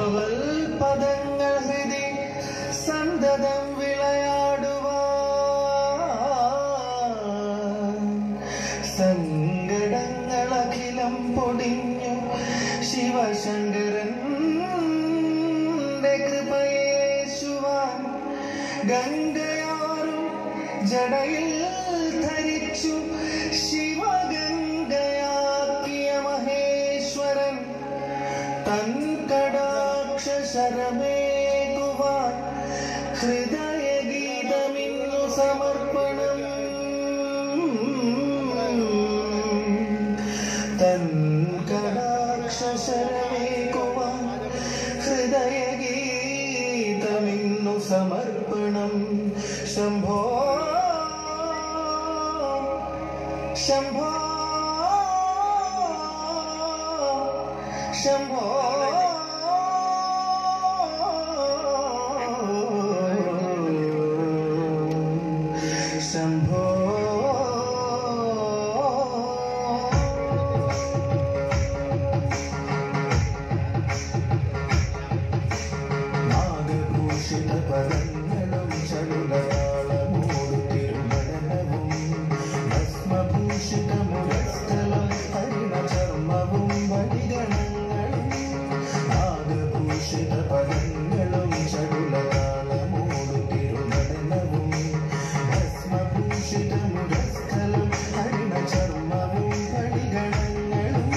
novel പദങ്ങൾ ഹൃദി സന്തതം വിളയാടുവാൻ സങ്കടങ്ങളഖിലം പൊടിഞ്ഞു ശിവശങ്കരന്റെ കൃപയേശുവാൻ ഗംഗയാറും ജടയിൽ ധരിച്ചു ശിവഗംഗയാക്കിയ മഹേശ്വരൻ തൻ കടാക്ഷശരമേകുവാൻ ഹൃദയഗീതമിന്നു സമർപ്പണം തൻ കടാക്ഷശരമേകുവാൻ ഹൃദയഗീതമിന്നു സമർപ്പണം ശംഭോ ശംഭോ ശംഭോ ശംഭോ നാഗഭൂഷിത പദങ്ങളും ചടുലതാളമോടു തിരുമണനവും ഭസ്മഭൂഷിതമുരസ്ഥലം ഹരിണചർമ്മവും വടിഗണങ്ങളും നാഗഭൂഷിത പദങ്ങളും ചടുലതാളമോടു തിരുമണനവും ഭസ്മഭൂഷിതമുരസ്ഥലം ഹരിണചർമ്മവും വടിഗണങ്ങളും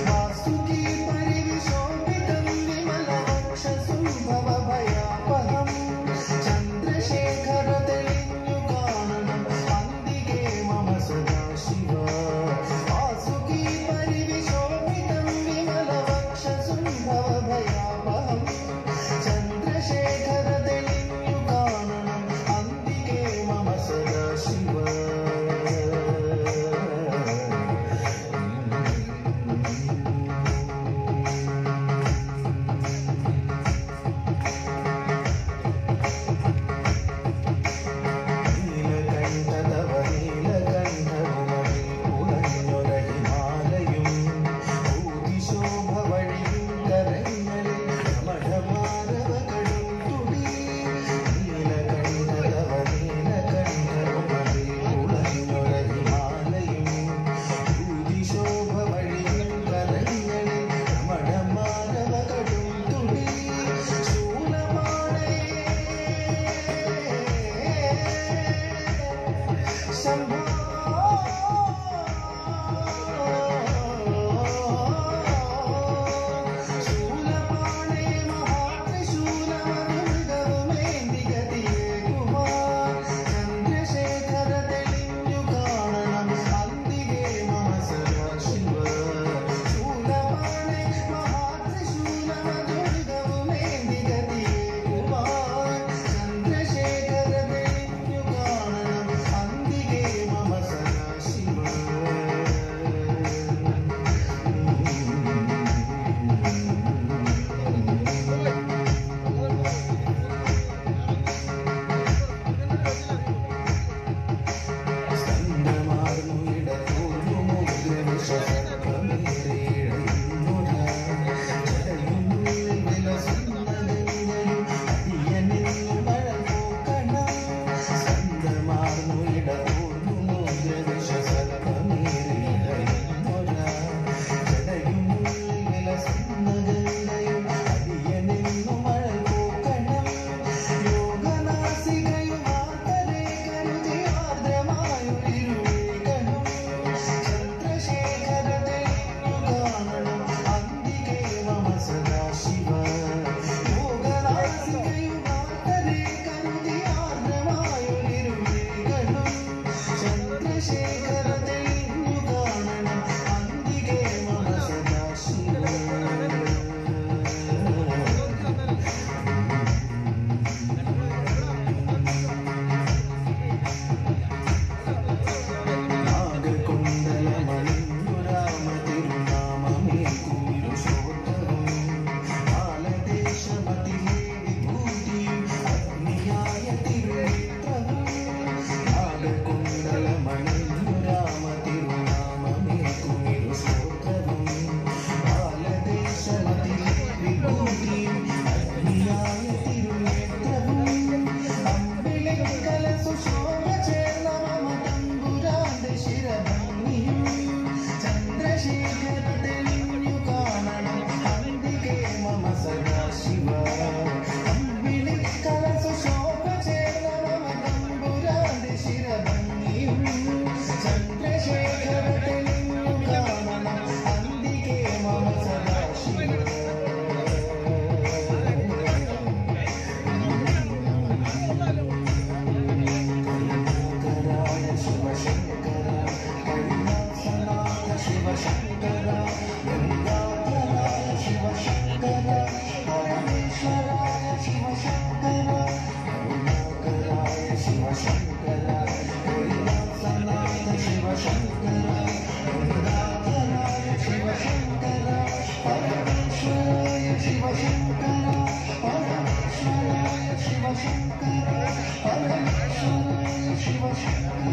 വാസുകി പരിവിശോഭിതം വിമലവക്ഷസും ഭവഭയാപഹം ചന്ദ്രശേഖര തെളിഞ്ഞു കാണണം അന്തികേ മമ സദാശിവ വാസുകി പരിവിശോഭിതം വിമലവക്ഷസും ഭവഭയാപഹം ചന്ദ്രശേഖര തെളിഞ്ഞു കാണണം അന്തികേ മമ സദാശിവ നീലകണ്ഠതവ നീലകണ്ഠവുമതിൽ പുളഞ്ഞൊരഹിമാലയും ഭൂതിശോഭ വഴിയും കരങ്ങളിൽ മഠമാരവകളും തുടി നീലകണ്ഠതവ നീലകണ്ഠവുമതിൽ പുളഞ്ഞൊരഹിമാലയും ഭൂതിശോഭ വഴിയും കരങ്ങളിൽ മഠമാരവകളും തുടി ശൂലമാണേ ശംഭോ ശൂലപാണേ മഹാത്രിശൂലമൃഗവുമേന്തി ഗതിയേകുവാൻ ചന്ദ്രശേഖര തെളിഞ്ഞു കാണണം അന്തികേ മമ സദാശിവ ശൂലപാണേ മഹാത്രിശൂലമൃഗവുമേന്തി ഗതിയേകുവാൻ ചന്ദ്രശേഖര തെളിഞ്ഞു കാണണം അന്തികേ മമ സദാശിവ സ്കന്ധമാർന്നു ഇടതൂർന്നു മുദ്രവിഷസർപ്പമേറിയിഴയുന്നുര ജടയുന്നുള്ളിൽ വിലസുന്ന ഗംഗയും അടിയനിന്നു മഴ പോക്കണം സ്കന്ധമാർന്നു ഇടതൂർന്നു മുദ്രവിഷസർപ്പമേറിയിഴയുന്നുര ജടയുന്നുള്ളിൽ വിലസുന്ന ഗംഗയും അടിയനിന്നു മഴ പോക്കണം യോഗനാസികയും ആർത്തരെ കരുതി ആർദ്രമായൊരിരുവേഗണം ചന്ദ്രശേഖര തെളിഞ്ഞു കാണണം അന്തികേ മമ സദാശിവ യോഗനാസികയും ആർത്തരെ കരുതി ആർദ്രമായൊരിരുവേഗണം ചന്ദ്രശേഖര തെളിഞ്ഞു കാണണം അന്തികേ മമ സദാശിവ നാഗകുണ്ടലമണിഞ്ഞു രാമ തിരുനാമമേൽക്കുമിരുഷോത്തമം Shiva Shankara